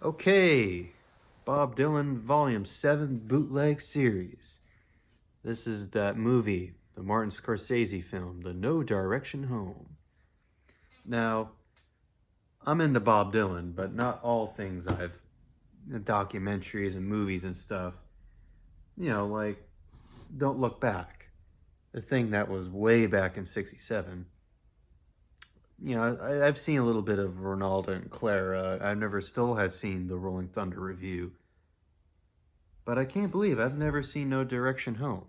Okay, Bob Dylan Vol.7 Bootleg Series. This is that movie, the Martin Scorsese film, The No Direction Home. Now, I'm into Bob Dylan, but not all things documentaries and movies and stuff. Like Don't Look Back, the thing that was way back in '67. I've seen a little bit of Ronaldo and Clara. I've never still had seen the Rolling Thunder review. But I can't believe I've never seen No Direction Home.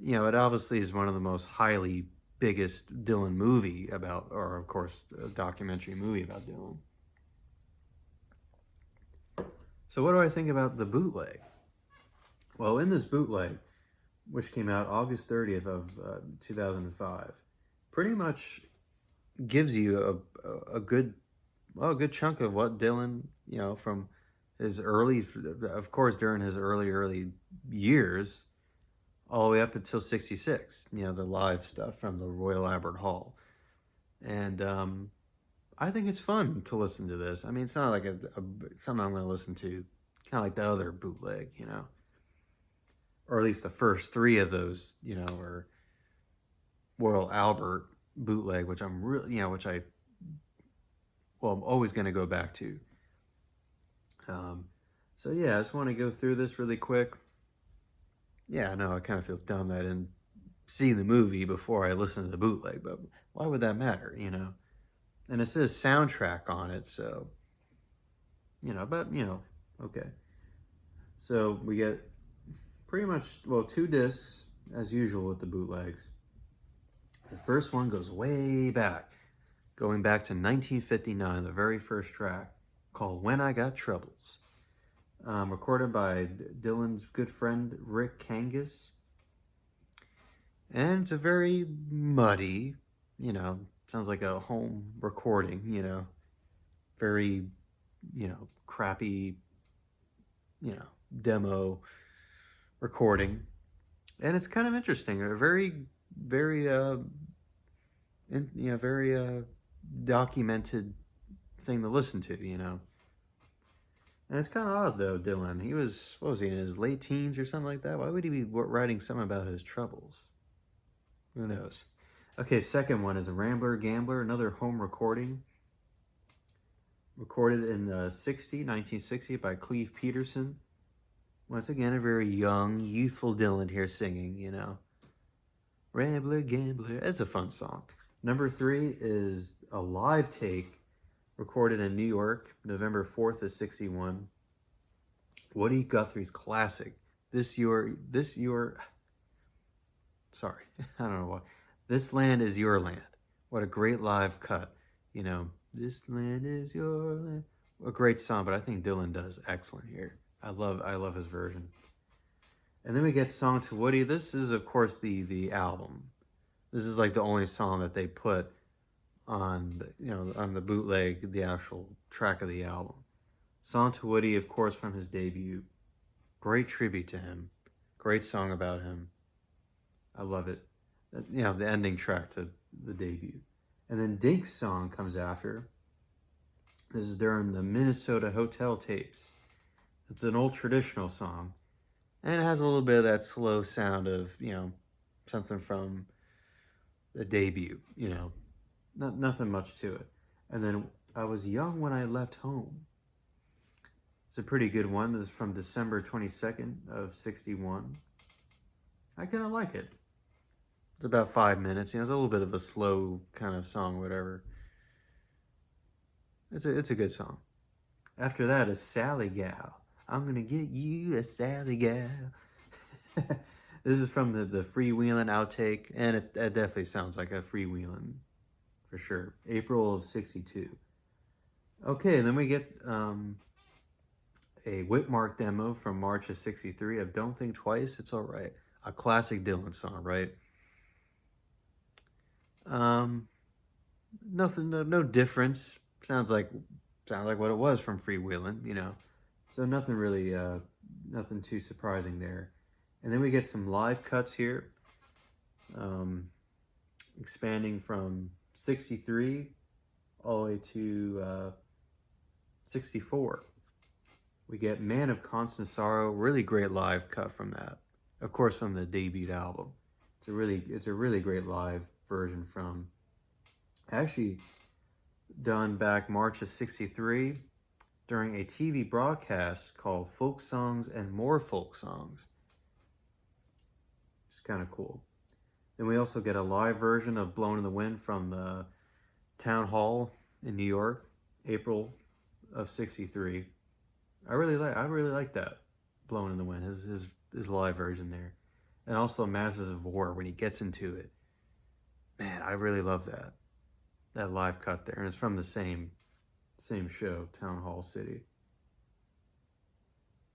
It obviously is one of the most highly biggest Dylan movie about, or of course, a documentary movie about Dylan. So what do I think about the bootleg? Well, in this bootleg, which came out August 30th of 2005, pretty much gives you a good, well, a good chunk of what Dylan, from his early, of course, during his early years, all the way up until '66. The live stuff from the Royal Albert Hall, and I think it's fun to listen to this. I mean, it's not like something I'm going to listen to, kind of like the other bootleg, or at least the first three of those, or Royal Albert bootleg, which I'm really, I'm always going to go back to. So yeah, I just want to go through this really quick. Yeah, I know I kind of feel dumb that I didn't see the movie before I listened to the bootleg, but why would that matter, And it says soundtrack on it, so, okay. So we get pretty much, well, two discs, as usual with the bootlegs. The first one goes way back, going back to 1959, the very first track, called When I Got Troubles. Recorded by Dylan's good friend Rick Kangas. And it's a very muddy, sounds like a home recording, very, crappy, demo recording. And it's kind of interesting. A very, very, very documented thing to listen to, And it's kind of odd, though, Dylan. He was, what was he, in his late teens or something like that? Why would he be writing something about his troubles? Who knows? Okay, second one is a Rambler Gambler, another home recording. Recorded in 1960 by Cleve Peterson. Once again, a very young, youthful Dylan here singing, Rambler Gambler. It's a fun song. Number three is a live take recorded in New York, November 4th of '61. Woody Guthrie's classic. Sorry, I don't know why. This Land Is Your Land. What a great live cut. This land is your land. A great song, but I think Dylan does excellent here. I love his version. And then we get Song to Woody. This is, of course, the album. This is like the only song that they put on, on the bootleg, the actual track of the album. Song to Woody, of course, from his debut. Great tribute to him. Great song about him. I love it. The ending track to the debut. And then Dink's song comes after. This is during the Minnesota Hotel tapes. It's an old traditional song. And it has a little bit of that slow sound of, something from the debut, nothing much to it. And then I Was Young When I Left Home. It's a pretty good one. This is from December 22nd of '61. I kind of like it. It's about 5 minutes. It's a little bit of a slow kind of song, whatever. It's a good song. After that is Sally Gal. I'm gonna get you a Sally Gal. This is from the Freewheelin' outtake, and it definitely sounds like a Freewheelin' for sure. April of '62. Okay, and then we get a Whitmark demo from March of '63 of Don't Think Twice, It's Alright. A classic Dylan song, right? Nothing, no difference. Sounds like what it was from Freewheelin', So nothing really, nothing too surprising there. And then we get some live cuts here, expanding from '63 all the way to '64. We get Man of Constant Sorrow, really great live cut from that. Of course, from the debut album. It's a really great live version from, actually done back March of '63 during a TV broadcast called Folk Songs and More Folk Songs. It's kind of cool. Then we also get a live version of Blown in the Wind from Town Hall in New York, April of '63. I really like that Blown in the Wind, his live version there. And also Masters of War when he gets into it. Man, I really love that live cut there. And it's from the same show, Town Hall City.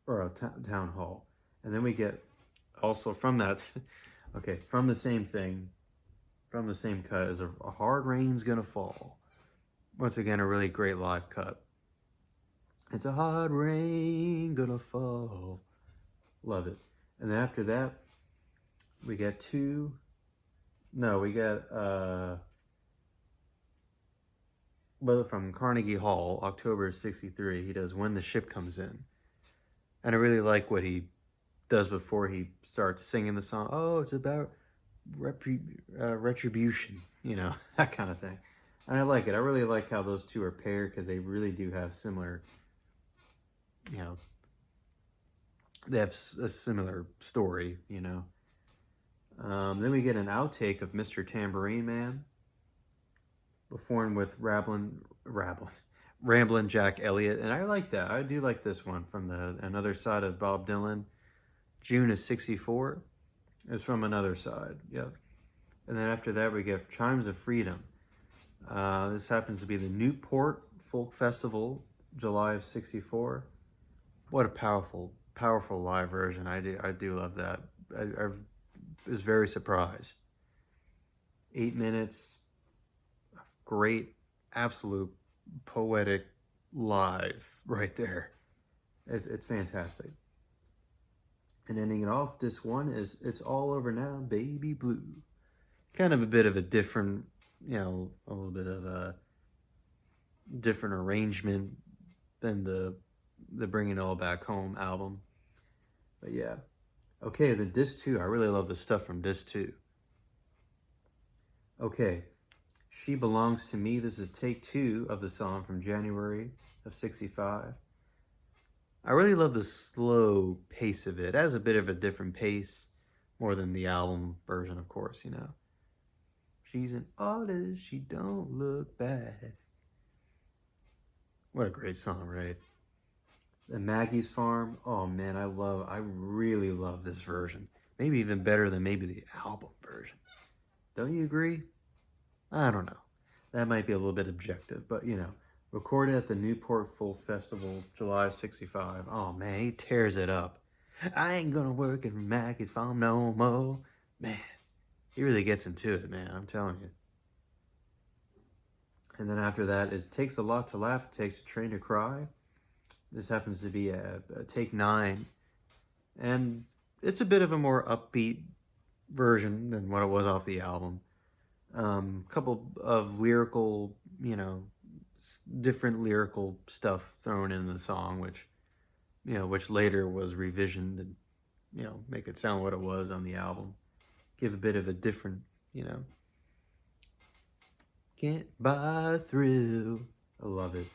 Or Town Hall. And then we get also from that, okay, from the same thing, from the same cut is a Hard Rain's Gonna Fall. Once again, a really great live cut. It's a hard rain gonna fall. Love it. And then after that, we get from Carnegie Hall, October '63, he does When the Ship Comes In. And I really like what he does before he starts singing the song. Oh, it's about retribution, that kind of thing. And I like it. I really like how those two are paired because they really do have similar, they have a similar story, Then we get an outtake of Mr. Tambourine Man, performed with Ramblin' Jack Elliott, and I like that. I do like this one from Another Side of Bob Dylan, June of '64. It's from Another Side, yep. And then after that, we get Chimes of Freedom. This happens to be the Newport Folk Festival, July of '64. What a powerful live version. I do love that. I was very surprised. 8 minutes, great, absolute poetic live right there. It's fantastic. And ending it off, this one is It's All Over Now, Baby Blue. Kind of a bit of a different, a little bit of a different arrangement than the Bring It All Back Home album. But yeah. Okay, the disc 2. I really love the stuff from disc 2. Okay, She Belongs to Me. This is take 2 of the song from January of '65. I really love the slow pace of it. It has a bit of a different pace, more than the album version, of course, She's an artist, she don't look bad. What a great song, right? And Maggie's Farm. Oh man, I really love this version. Maybe even better than maybe the album version. Don't you agree? I don't know. That might be a little bit objective, but recorded at the Newport Folk Festival, July of '65. Oh man, he tears it up. I ain't gonna work in Maggie's Farm no more. Man, he really gets into it, man, I'm telling you. And then after that, It Takes a Lot to Laugh, It Takes a Train to Cry. This happens to be a take 9. And it's a bit of a more upbeat version than what it was off the album. Couple of lyrical, different lyrical stuff thrown in the song, which later was revisioned and, make it sound what it was on the album. Give a bit of a different, Can't buy a thrill. I love it.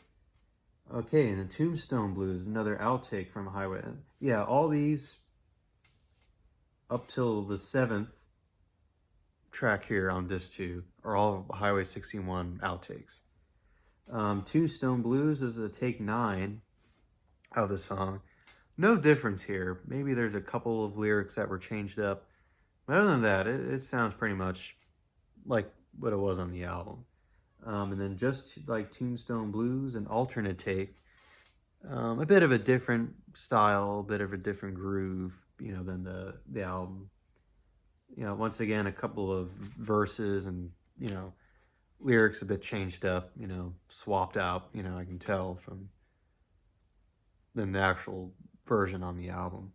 Okay, and the Tombstone Blues, another outtake from Highway. Yeah, all these up till the 7th track here on disc 2 are all Highway 61 outtakes. Tombstone Blues is a take 9 of the song. No difference here. Maybe there's a couple of lyrics that were changed up. But other than that, it sounds pretty much like what it was on the album. And then just like Tombstone Blues, an alternate take. A bit of a different style, a bit of a different groove, than the album. Once again, a couple of verses and, lyrics a bit changed up, swapped out, I can tell from than the actual version on the album.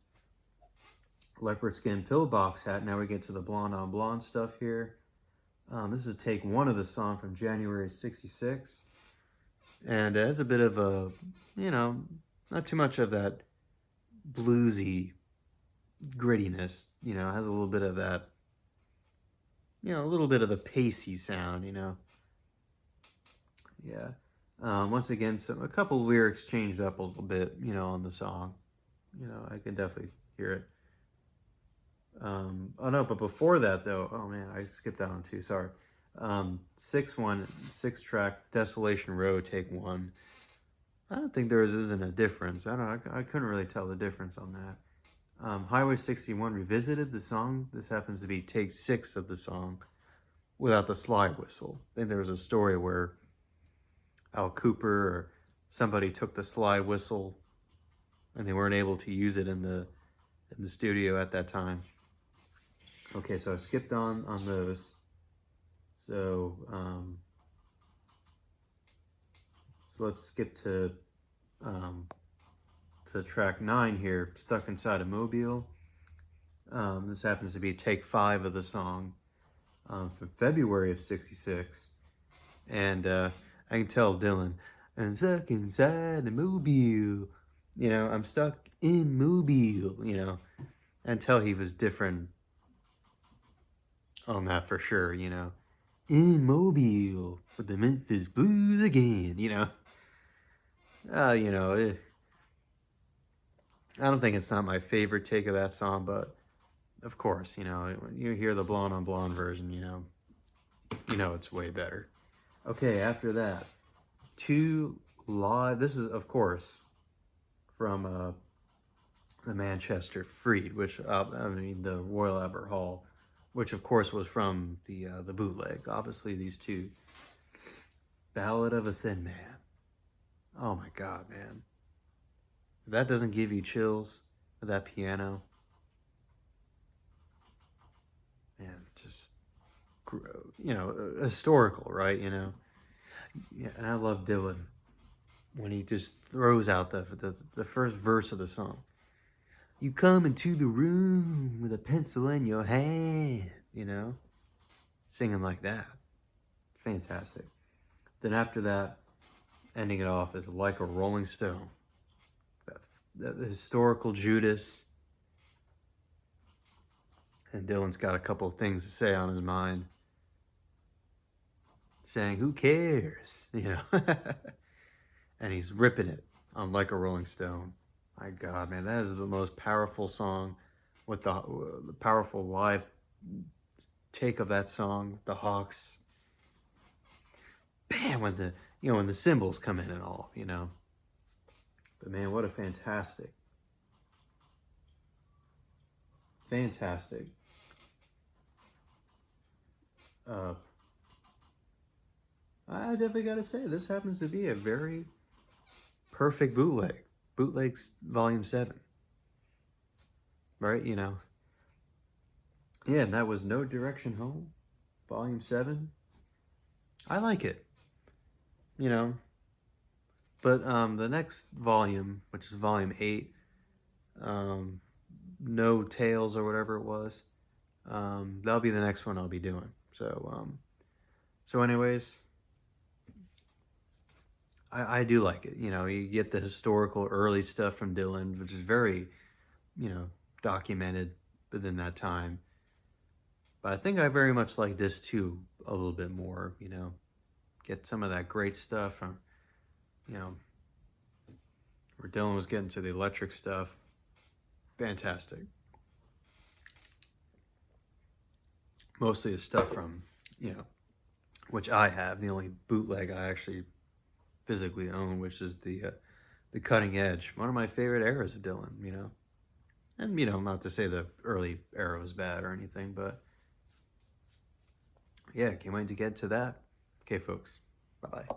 Leopard Skin Pillbox Hat. Now we get to the Blonde on Blonde stuff here. This is take 1 of the song from January '66. And it has a bit of a, I don't Not too much of that bluesy grittiness, has a little bit of that, a little bit of a pacey sound. Yeah. Once again, a couple lyrics changed up a little bit, on the song. I can definitely hear it. Oh no, but before that though, oh man, I skipped out on two. Sorry. 6 track Desolation Road, take one. I don't think there isn't a difference. I couldn't really tell the difference on that. Highway 61 Revisited, the song. This happens to be take 6 of the song without the slide whistle. I think there was a story where Al Cooper or somebody took the slide whistle and they weren't able to use it in the studio at that time. Okay, so I skipped on those. So let's skip to track 9 here, Stuck Inside a Mobile. This happens to be take 5 of the song from February of '66. And I can tell Dylan, I'm stuck inside a mobile. I'm stuck in mobile, and tell he was different on that for sure, in Mobile with the Memphis Blues again, I don't think it's not my favorite take of that song, but of course, when you hear the Blonde on Blonde version, it's way better. Okay, after that, 2 live. This is, of course, from the Manchester Freed, which the Royal Albert Hall, which of course was from the bootleg. Obviously, these two. Ballad of a Thin Man. Oh my God, man! If that doesn't give you chills with that piano, man, just historical, right? Yeah, and I love Dylan when he just throws out the first verse of the song. You come into the room with a pencil in your hand, singing like that. Fantastic. Then after that, ending it off is Like a Rolling Stone. The historical Judas. And Dylan's got a couple of things to say on his mind. Saying, who cares? And he's ripping it on Like a Rolling Stone. My God, man, that is the most powerful song with the powerful live take of that song, the Hawks. Bam, when the cymbals come in and all, But man, what a fantastic I definitely got to say, this happens to be a very perfect bootleg. Bootlegs Vol.7. Right, Yeah, and that was No Direction Home, Vol.7. I like it, But the next volume, which is Vol.8, No Tales or whatever it was, that'll be the next one I'll be doing. So anyways, I do like it. You get the historical early stuff from Dylan, which is very, documented within that time. But I think I very much like this too a little bit more, Get some of that great stuff from, where Dylan was getting to the electric stuff. Fantastic. Mostly the stuff from, which I have, the only bootleg I actually physically own, which is the Cutting Edge. One of my favorite eras of Dylan, And, not to say the early era was bad or anything, but yeah, can't wait to get to that. Okay, folks. Bye-bye.